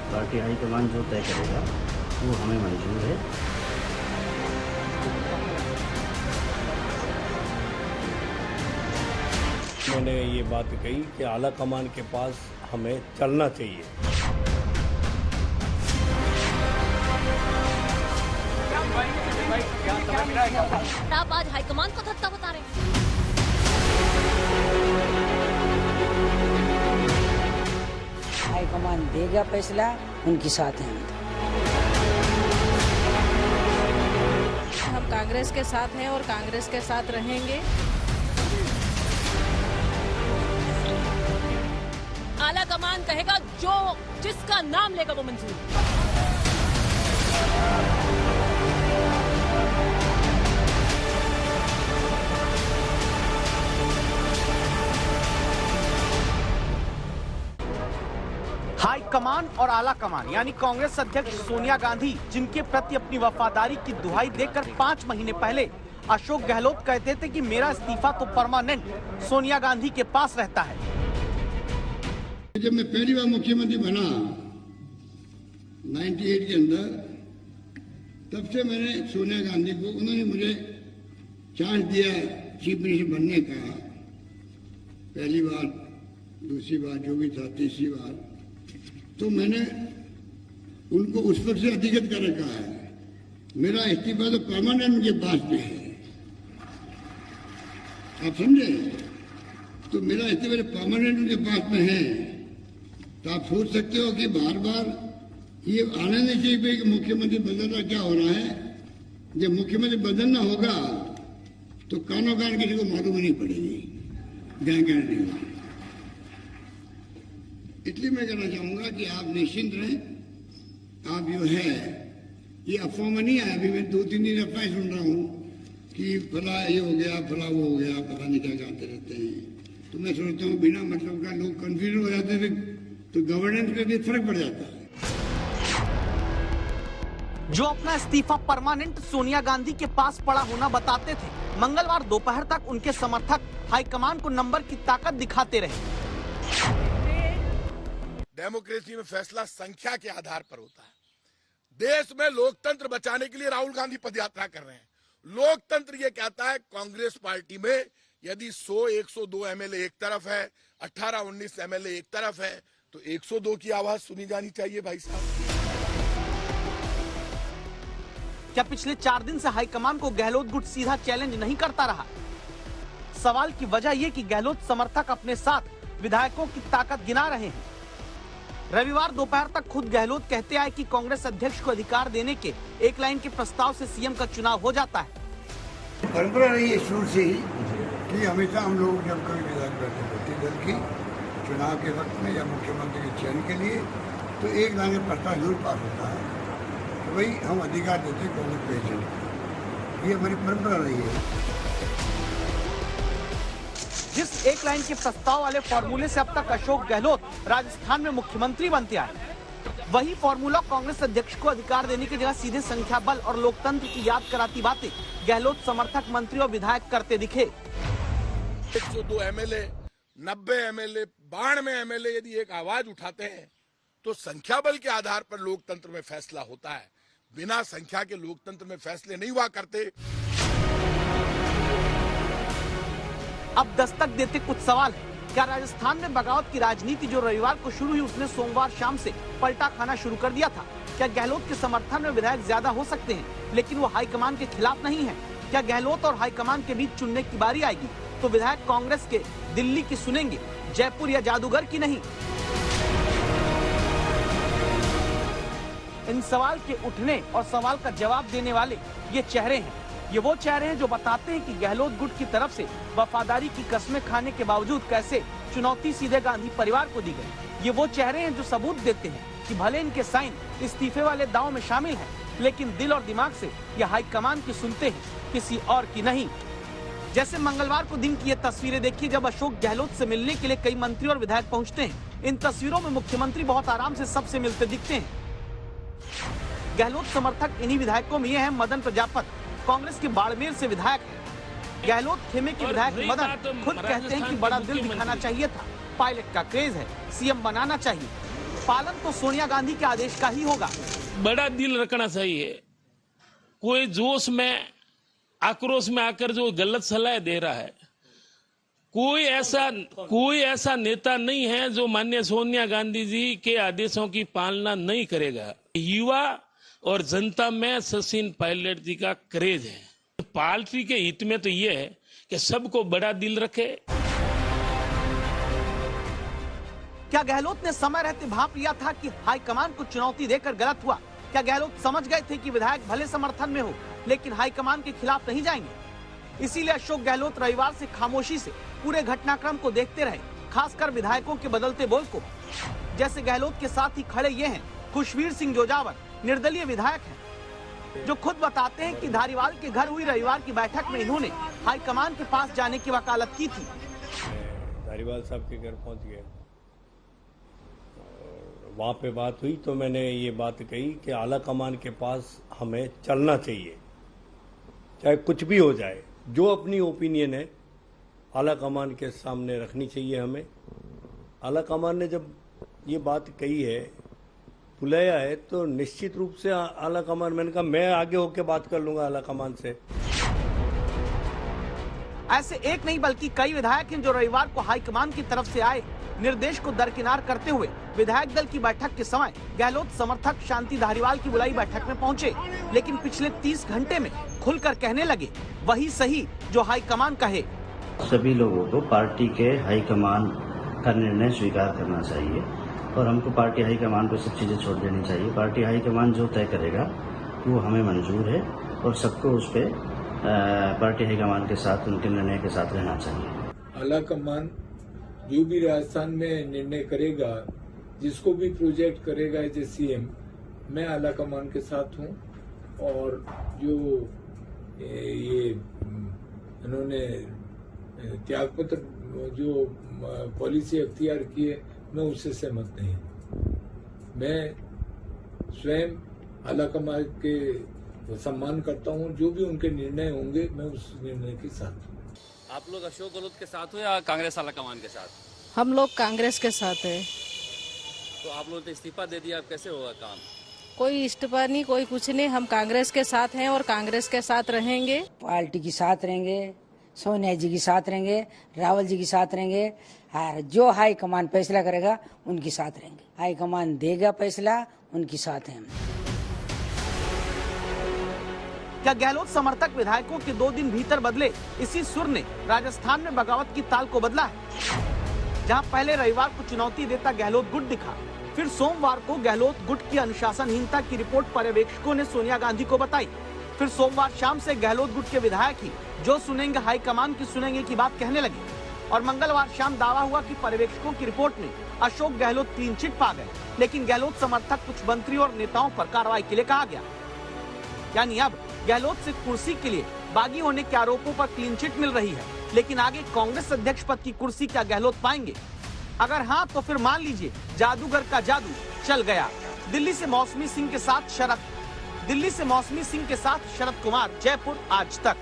Party high command जो तय करेगा वो हमें मंजूर है। मैंने ये बात कही कि आला कमान के पास हमें चलना चाहिए। आप आज हाईकमान को धक्का बता रहे हैं। हाईकमान देगा फैसला, उनके साथ हैं। हम कांग्रेस के साथ हैं और कांग्रेस के साथ रहेंगे। आला कमान कहेगा जो जिसका नाम लेगा वो मंजूर। हाई कमान और आला कमान यानी कांग्रेस अध्यक्ष सोनिया गांधी, जिनके प्रति अपनी वफादारी की दुहाई देकर 5 महीने पहले अशोक गहलोत कहते थे कि मेरा इस्तीफा तो परमानेंट सोनिया गांधी के पास रहता है। जब मैं पहली बार मुख्यमंत्री बना 98 के अंदर, तब से मैंने सोनिया गांधी को, उन्होंने मुझे चांस दिया चीफ मिनिस्टर बनने का, पहली बार, दूसरी बार, जो भी था, तीसरी बार, तो मैंने उनको उस पर से अधिगत कर रखा है। मेरा इस्तीफा तो परमानेंट उनके पास में है, आप समझे? तो मेरा इस्तीफा परमानेंट उनके पास में है। तो आप सोच सकते हो कि बार बार ये आना नहीं चाहिए कि मुख्यमंत्री बदलना क्या हो रहा है। जब मुख्यमंत्री बदलना होगा तो कानो कान किसी को मालूम नहीं पड़ेगी, ज्ञान नहीं होगी। इसलिए मैं कहना चाहूंगा कि आप निश्चिंत रहें। आप जो है ये अफवाह में नहीं आया, अभी मैं 2-3 दिन अफवाह सुन रहा हूँ कि फला ये हो गया, फला वो हो गया, पता नहीं क्या कहते रहते हैं। तो मैं सोचता हूँ बिना मतलब का लोग कंफ्यूजन हो जाते थे तो गवर्नेंस पे भी फर्क पड़ जाता है। जो अपना इस्तीफा परमानेंट सोनिया गांधी के पास पड़ा होना बताते थे, मंगलवार दोपहर तक उनके समर्थक हाईकमान को नंबर की ताकत दिखाते रहे। डेमोक्रेसी में फैसला संख्या के आधार पर होता है। देश में लोकतंत्र बचाने के लिए राहुल गांधी पदयात्रा कर रहे हैं। लोकतंत्र ये कहता है कांग्रेस पार्टी में यदि 100-102 एमएलए एक तरफ है, 18-19 एमएलए एक तरफ है, तो 102 की आवाज सुनी जानी चाहिए भाई साहब। क्या पिछले 4 दिन से हाईकमान को गहलोत गुट सीधा चैलेंज नहीं करता रहा? सवाल की वजह ये कि गहलोत समर्थक अपने साथ विधायकों की ताकत गिना रहे हैं। रविवार दोपहर तक खुद गहलोत कहते आए कि कांग्रेस अध्यक्ष को अधिकार देने के एक लाइन के प्रस्ताव से सीएम का चुनाव हो जाता है। परंपरा रही है शुरू से ही कि हमेशा हम लोग जब कोई विधायक बैठे होते दल की चुनाव के वक्त में या मुख्यमंत्री के चयन के लिए, तो एक लाइन का प्रस्ताव जरूर पास होता है तो भाई हम अधिकार देते कांग्रेस प्रेसिडेंट। ये हमारी परंपरा रही है। जिस एक लाइन के प्रस्ताव वाले फॉर्मूले से अब तक अशोक गहलोत राजस्थान में मुख्यमंत्री बनते आए, वही फॉर्मूला कांग्रेस अध्यक्ष को अधिकार देने की जगह सीधे संख्या बल और लोकतंत्र की याद कराती बातें गहलोत समर्थक मंत्री और विधायक करते दिखे। 102 एमएलए, 90 एमएलए, 92 एमएलए यदि एक आवाज उठाते हैं तो संख्या बल के आधार पर लोकतंत्र में फैसला होता है। बिना संख्या के लोकतंत्र में फैसले नहीं हुआ करते। अब दस्तक देते कुछ सवाल है। क्या राजस्थान में बगावत की राजनीति जो रविवार को शुरू हुई उसने सोमवार शाम से पलटा खाना शुरू कर दिया था? क्या गहलोत के समर्थन में विधायक ज्यादा हो सकते हैं लेकिन वो हाईकमान के खिलाफ नहीं है? क्या गहलोत और हाईकमान के बीच चुनने की बारी आएगी तो विधायक कांग्रेस के दिल्ली की सुनेंगे, जयपुर या जादूगर की नहीं? इन सवाल के उठने और सवाल का जवाब देने वाले ये चेहरे हैं। ये वो चेहरे हैं जो बताते हैं कि गहलोत गुट की तरफ से वफादारी की कस्में खाने के बावजूद कैसे चुनौती सीधे गांधी परिवार को दी गई। ये वो चेहरे हैं जो सबूत देते हैं कि भले इनके साइन इस्तीफे वाले दांव में शामिल हैं, लेकिन दिल और दिमाग से ये हाईकमान की सुनते हैं, किसी और की नहीं। जैसे मंगलवार को दिन की ये तस्वीरें देखिए जब अशोक गहलोत से मिलने के लिए कई मंत्री और विधायक पहुंचते हैं। इन तस्वीरों में मुख्यमंत्री बहुत आराम से सबसे मिलते दिखते हैं। गहलोत समर्थक इन्हीं विधायकों में ये है मदन प्रजापत, कांग्रेस के बाड़मेर से विधायक है। गहलोत खेमे के विधायक मदन खुद कहते हैं कि बड़ा दिल दिखाना चाहिए था, पायलट का क्रेज है, सीएम बनाना चाहिए। पालन तो सोनिया गांधी के आदेश का ही होगा। बड़ा दिल रखना चाहिए। कोई जोश में, आक्रोश में आकर जो गलत सलाह दे रहा है, कोई ऐसा नेता नहीं है जो माननीय सोनिया गांधी जी के आदेशों की पालना नहीं करेगा। युवा और जनता में सचिन पायलट जी का क्रेज है। पार्टी के हित में तो ये है कि सबको बड़ा दिल रखे। क्या गहलोत ने समय रहते भांप लिया था कि हाईकमान को चुनौती देकर गलत हुआ? क्या गहलोत समझ गए थे कि विधायक भले समर्थन में हो लेकिन हाईकमान के खिलाफ नहीं जाएंगे? इसीलिए अशोक गहलोत रविवार से खामोशी से पूरे घटनाक्रम को देखते रहे, खासकर विधायकों के बदलते बोल को। जैसे गहलोत के साथ ही खड़े ये हैं खुशवीर सिंह जोजावर, निर्दलीय विधायक हैं, जो खुद बताते हैं कि धारीवाल के घर हुई रविवार की बैठक में इन्होंने हाईकमान के पास जाने की वकालत की थी। धारीवाल साहब के घर पहुंच गए, वहाँ पे बात हुई तो मैंने ये बात कही कि आला कमान के पास हमें चलना चाहिए, चाहे कुछ भी हो जाए। जो अपनी ओपिनियन है आला कमान के सामने रखनी चाहिए हमें। आला कमान ने जब ये बात कही है, बुलाया है, तो निश्चित रूप से आला कमान, मैंने कहा मैं आगे होके बात कर लूंगा आला कमान से। ऐसे एक नहीं बल्कि कई विधायक हैं जो रविवार को हाईकमान की तरफ से आए निर्देश को दरकिनार करते हुए विधायक दल की बैठक के समय गहलोत समर्थक शांति धारीवाल की बुलाई बैठक में पहुंचे, लेकिन पिछले 30 घंटे में खुलकर कहने लगे वही सही जो हाईकमान कहे। सभी लोगों को पार्टी के हाईकमान का निर्णय स्वीकार करना चाहिए और हमको पार्टी हाईकमान को सब चीजें छोड़ देनी चाहिए। पार्टी हाईकमान जो तय करेगा वो हमें मंजूर है और सबको उस पर पार्टी हाईकमान के साथ, उनके निर्णय के साथ रहना चाहिए। आला कमान जो भी राजस्थान में निर्णय करेगा, जिसको भी प्रोजेक्ट करेगा एज ए सीएम, मैं आला कमान के साथ हूं। और जो ये इन्होंने त्यागपत्र जो पॉलिसी अख्तियार की है, मैं उससे सहमत नहीं हूं। मैं स्वयं आला कमान के सम्मान करता हूं। जो भी उनके निर्णय होंगे मैं उस निर्णय के साथ हूं। आप लोग अशोक गहलोत के साथ हो या कांग्रेस आला कमान के साथ? हम लोग कांग्रेस के साथ है। तो आप लोगों ने इस्तीफा दे दिया, अब कैसे होगा काम? कोई इस्तीफा नहीं, कोई कुछ नहीं। हम कांग्रेस के साथ हैं और कांग्रेस के साथ रहेंगे। पार्टी के साथ रहेंगे, सोनिया जी के साथ रहेंगे, रावल जी के साथ रहेंगे। और जो हाई कमान फैसला करेगा उनके साथ रहेंगे। हाई कमान देगा फैसला, उनके साथ हैं। क्या गहलोत समर्थक विधायकों के 2 दिन भीतर बदले? इसी सुर ने राजस्थान में बगावत की ताल को बदला है। जहां पहले रविवार को चुनौती देता गहलोत गुट दिखा, फिर सोमवार को गहलोत गुट की अनुशासनहीनता की रिपोर्ट पर्यवेक्षकों ने सोनिया गांधी को बताई। फिर सोमवार शाम से गहलोत गुट के विधायक ही जो सुनेंगे हाईकमान की सुनेंगे की बात कहने लगे। और मंगलवार शाम दावा हुआ कि पर्यवेक्षकों की रिपोर्ट में अशोक गहलोत क्लीन चिट पा गए, लेकिन गहलोत समर्थक कुछ मंत्री और नेताओं पर कार्रवाई के लिए कहा गया। यानी अब गहलोत से कुर्सी के लिए बागी होने के आरोपों पर क्लीन चिट मिल रही है, लेकिन आगे कांग्रेस अध्यक्ष पद की कुर्सी क्या गहलोत पाएंगे? अगर हाँ तो फिर मान लीजिए जादूगर का जादू चल गया। दिल्ली से मौसमी सिंह के साथ शरद कुमार, जयपुर आज तक।